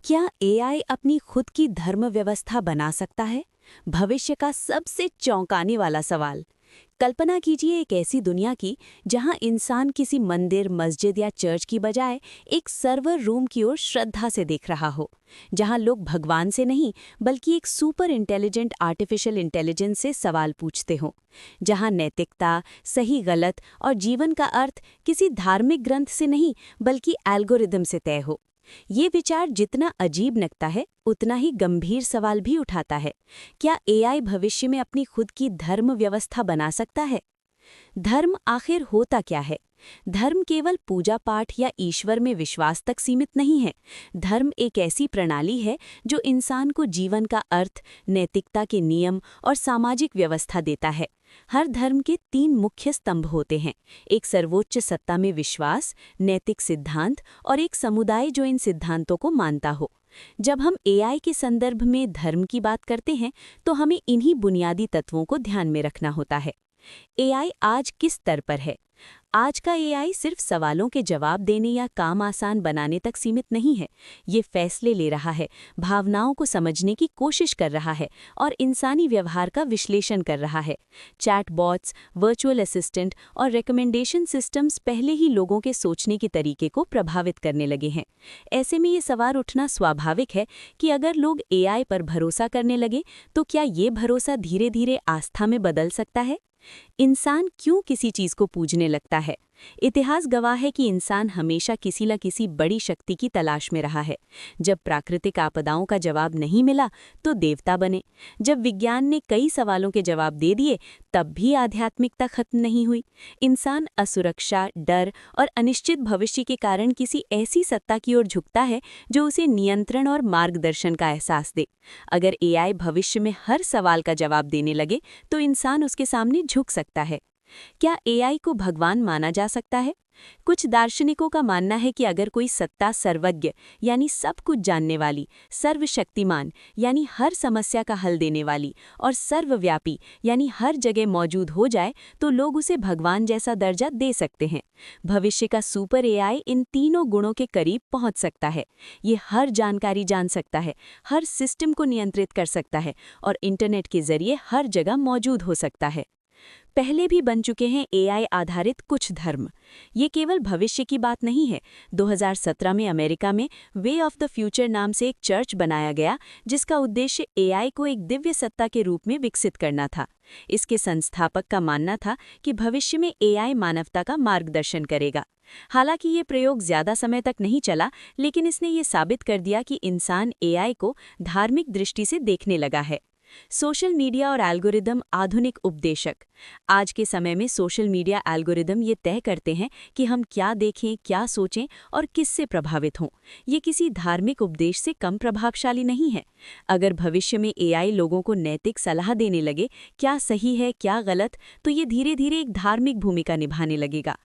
क्या एआई अपनी खुद की धर्म व्यवस्था बना सकता है? भविष्य का सबसे चौंकाने वाला सवाल। कल्पना कीजिए एक ऐसी दुनिया की जहां इंसान किसी मंदिर, मस्जिद या चर्च की बजाय एक सर्वर रूम की ओर श्रद्धा से देख रहा हो, जहां लोग भगवान से नहीं बल्कि एक सुपर इंटेलिजेंट आर्टिफिशियल इंटेलिजेंस से सवाल पूछते हों, जहां नैतिकता, सही गलत और जीवन का अर्थ किसी धार्मिक ग्रंथ से नहीं बल्कि एल्गोरिदम से तय हो। ये विचार जितना अजीब लगता है उतना ही गंभीर सवाल भी उठाता है। क्या एआई भविष्य में अपनी खुद की धर्म व्यवस्था बना सकता है? धर्म आखिर होता क्या है? धर्म केवल पूजा पाठ या ईश्वर में विश्वास तक सीमित नहीं है। धर्म एक ऐसी प्रणाली है जो इंसान को जीवन का अर्थ, नैतिकता के नियम और सामाजिक व्यवस्था देता है। हर धर्म के 3 मुख्य स्तंभ होते हैं: एक सर्वोच्च सत्ता में विश्वास, नैतिक सिद्धांत और एक समुदाय जो इन सिद्धांतों को मानता हो। जब हम एआई के संदर्भ में धर्म की बात करते हैं तो हमें इन्हीं बुनियादी तत्वों को ध्यान में रखना होता है। एआई आज किस स्तर पर है? आज का एआई सिर्फ सवालों के जवाब देने या काम आसान बनाने तक सीमित नहीं है। ये फैसले ले रहा है, भावनाओं को समझने की कोशिश कर रहा है और इंसानी व्यवहार का विश्लेषण कर रहा है। चैटबॉट्स, वर्चुअल असिस्टेंट और रिकमेंडेशन सिस्टम्स पहले ही लोगों के सोचने के तरीके को प्रभावित करने लगे हैं। ऐसे में ये सवाल उठना स्वाभाविक है कि अगर लोग एआई पर भरोसा करने लगे तो क्या ये भरोसा धीरे धीरे आस्था में बदल सकता है? इंसान क्यों किसी चीज को पूजने लगता है? इतिहास गवाह है कि इंसान हमेशा किसी न किसी बड़ी शक्ति की तलाश में रहा है। जब प्राकृतिक आपदाओं का जवाब नहीं मिला तो देवता बने। जब विज्ञान ने कई सवालों के जवाब दे दिए तब भी आध्यात्मिकता खत्म नहीं हुई। इंसान असुरक्षा, डर और अनिश्चित भविष्य के कारण किसी ऐसी सत्ता की ओर झुकता है जो उसे नियंत्रण और मार्गदर्शन का एहसास दे। अगर एआई भविष्य में हर सवाल का जवाब देने लगे तो इंसान उसके सामने झुक सकता है। क्या एआई को भगवान माना जा सकता है? कुछ दार्शनिकों का मानना है कि अगर कोई सत्ता सर्वज्ञ यानी सब कुछ जानने वाली, सर्वशक्तिमान यानी हर समस्या का हल देने वाली और सर्वव्यापी यानी हर जगह मौजूद हो जाए तो लोग उसे भगवान जैसा दर्जा दे सकते हैं। भविष्य का सुपर एआई इन तीनों गुणों के करीब पहुंच सकता है। ये हर जानकारी जान सकता है, हर सिस्टम को नियंत्रित कर सकता है और इंटरनेट के जरिए हर जगह मौजूद हो सकता है। पहले भी बन चुके हैं एआई आधारित कुछ धर्म। ये केवल भविष्य की बात नहीं है। 2017 में अमेरिका में वे ऑफ द फ्यूचर नाम से एक चर्च बनाया गया जिसका उद्देश्य एआई को एक दिव्य सत्ता के रूप में विकसित करना था। इसके संस्थापक का मानना था कि भविष्य में एआई मानवता का मार्गदर्शन करेगा। हालांकि ये प्रयोग ज्यादा समय तक नहीं चला, लेकिन इसने ये साबित कर दिया कि इंसान एआई को धार्मिक दृष्टि से देखने लगा है। सोशल मीडिया और एल्गोरिदम आधुनिक उपदेशक। आज के समय में सोशल मीडिया एल्गोरिदम ये तय करते हैं कि हम क्या देखें, क्या सोचें और किससे प्रभावित हों। ये किसी धार्मिक उपदेश से कम प्रभावशाली नहीं है। अगर भविष्य में एआई लोगों को नैतिक सलाह देने लगे, क्या सही है क्या गलत, तो ये धीरे धीरे एक धार्मिक भूमिका निभाने लगेगा।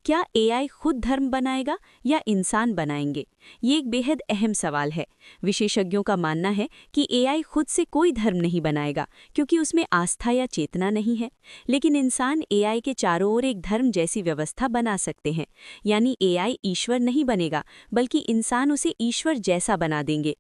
क्या एआई खुद धर्म बनाएगा या इंसान बनाएंगे? ये एक बेहद अहम सवाल है। विशेषज्ञों का मानना है कि एआई खुद से कोई धर्म नहीं बनाएगा क्योंकि उसमें आस्था या चेतना नहीं है, लेकिन इंसान एआई के चारों ओर एक धर्म जैसी व्यवस्था बना सकते हैं। यानी एआई ईश्वर नहीं बनेगा बल्कि इंसान उसे ईश्वर जैसा बना देंगे।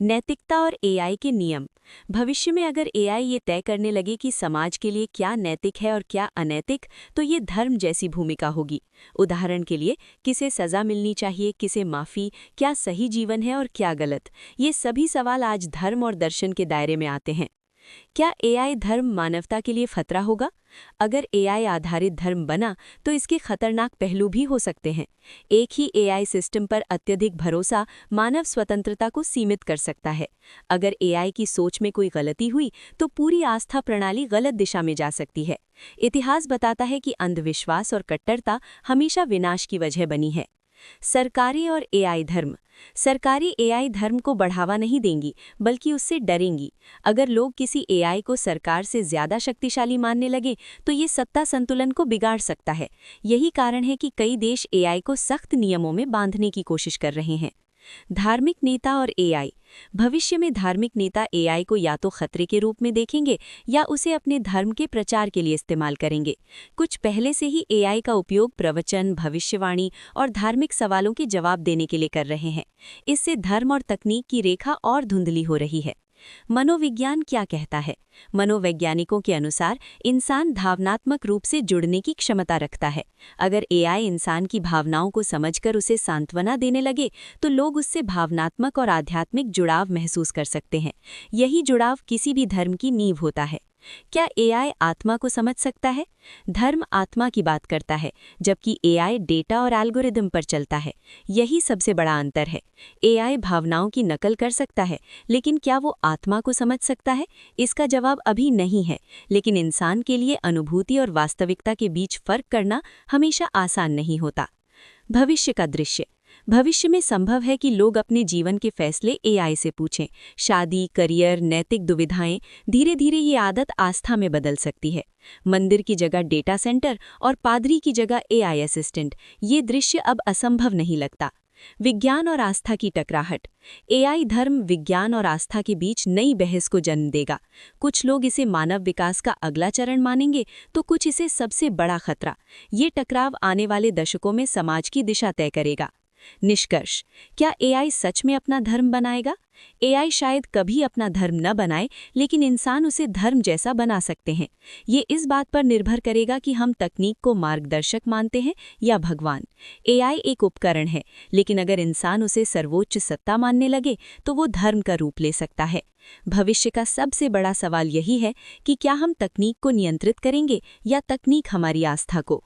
नैतिकता और एआई के नियम। भविष्य में अगर एआई ये तय करने लगे कि समाज के लिए क्या नैतिक है और क्या अनैतिक, तो ये धर्म जैसी भूमिका होगी। उदाहरण के लिए, किसे सजा मिलनी चाहिए, किसे माफ़ी, क्या सही जीवन है और क्या गलत, ये सभी सवाल आज धर्म और दर्शन के दायरे में आते हैं। क्या एआई धर्म मानवता के लिए खतरा होगा? अगर एआई आधारित धर्म बना तो इसके खतरनाक पहलू भी हो सकते हैं। एक ही एआई सिस्टम पर अत्यधिक भरोसा मानव स्वतंत्रता को सीमित कर सकता है। अगर एआई की सोच में कोई गलती हुई तो पूरी आस्था प्रणाली गलत दिशा में जा सकती है। इतिहास बताता है कि अंधविश्वास और कट्टरता हमेशा विनाश की वजह बनी है। सरकारें और एआई धर्म। सरकारें एआई धर्म को बढ़ावा नहीं देंगी बल्कि उससे डरेंगी। अगर लोग किसी एआई को सरकार से ज्यादा शक्तिशाली मानने लगे तो ये सत्ता संतुलन को बिगाड़ सकता है। यही कारण है कि कई देश एआई को सख्त नियमों में बांधने की कोशिश कर रहे हैं। धार्मिक नेता और एआई। भविष्य में धार्मिक नेता एआई को या तो खतरे के रूप में देखेंगे या उसे अपने धर्म के प्रचार के लिए इस्तेमाल करेंगे। कुछ पहले से ही एआई का उपयोग प्रवचन, भविष्यवाणी और धार्मिक सवालों के जवाब देने के लिए कर रहे हैं। इससे धर्म और तकनीक की रेखा और धुंधली हो रही है। मनोविज्ञान क्या कहता है? मनोवैज्ञानिकों के अनुसार इंसान भावनात्मक रूप से जुड़ने की क्षमता रखता है। अगर एआई इंसान की भावनाओं को समझकर उसे सांत्वना देने लगे तो लोग उससे भावनात्मक और आध्यात्मिक जुड़ाव महसूस कर सकते हैं। यही जुड़ाव किसी भी धर्म की नींव होता है। क्या एआई आत्मा को समझ सकता है? धर्म आत्मा की बात करता है, जबकि एआई डेटा और एल्गोरिदम पर चलता है। यही सबसे बड़ा अंतर है। एआई भावनाओं की नकल कर सकता है, लेकिन क्या वो आत्मा को समझ सकता है? इसका जवाब अभी नहीं है, लेकिन इंसान के लिए अनुभूति और वास्तविकता के बीच फर्क करना हमेशा आसान नहीं होता। भविष्य का दृश्य। भविष्य में संभव है कि लोग अपने जीवन के फैसले एआई से पूछें। शादी, करियर, नैतिक दुविधाएं, धीरे धीरे ये आदत आस्था में बदल सकती है। मंदिर की जगह डेटा सेंटर और पादरी की जगह एआई असिस्टेंट, ये दृश्य अब असंभव नहीं लगता। विज्ञान और आस्था की टकराहट। एआई धर्म, विज्ञान और आस्था के बीच नई बहस को जन्म देगा। कुछ लोग इसे मानव विकास का अगला चरण मानेंगे तो कुछ इसे सबसे बड़ा खतरा। ये टकराव आने वाले दशकों में समाज की दिशा तय करेगा। निष्कर्ष। क्या एआई सच में अपना धर्म बनाएगा? एआई शायद कभी अपना धर्म न बनाए, लेकिन इंसान उसे धर्म जैसा बना सकते हैं। ये इस बात पर निर्भर करेगा कि हम तकनीक को मार्गदर्शक मानते हैं या भगवान। एआई एक उपकरण है, लेकिन अगर इंसान उसे सर्वोच्च सत्ता मानने लगे तो वो धर्म का रूप ले सकता है। भविष्य का सबसे बड़ा सवाल यही है कि क्या हम तकनीक को नियंत्रित करेंगे या तकनीक हमारी आस्था को।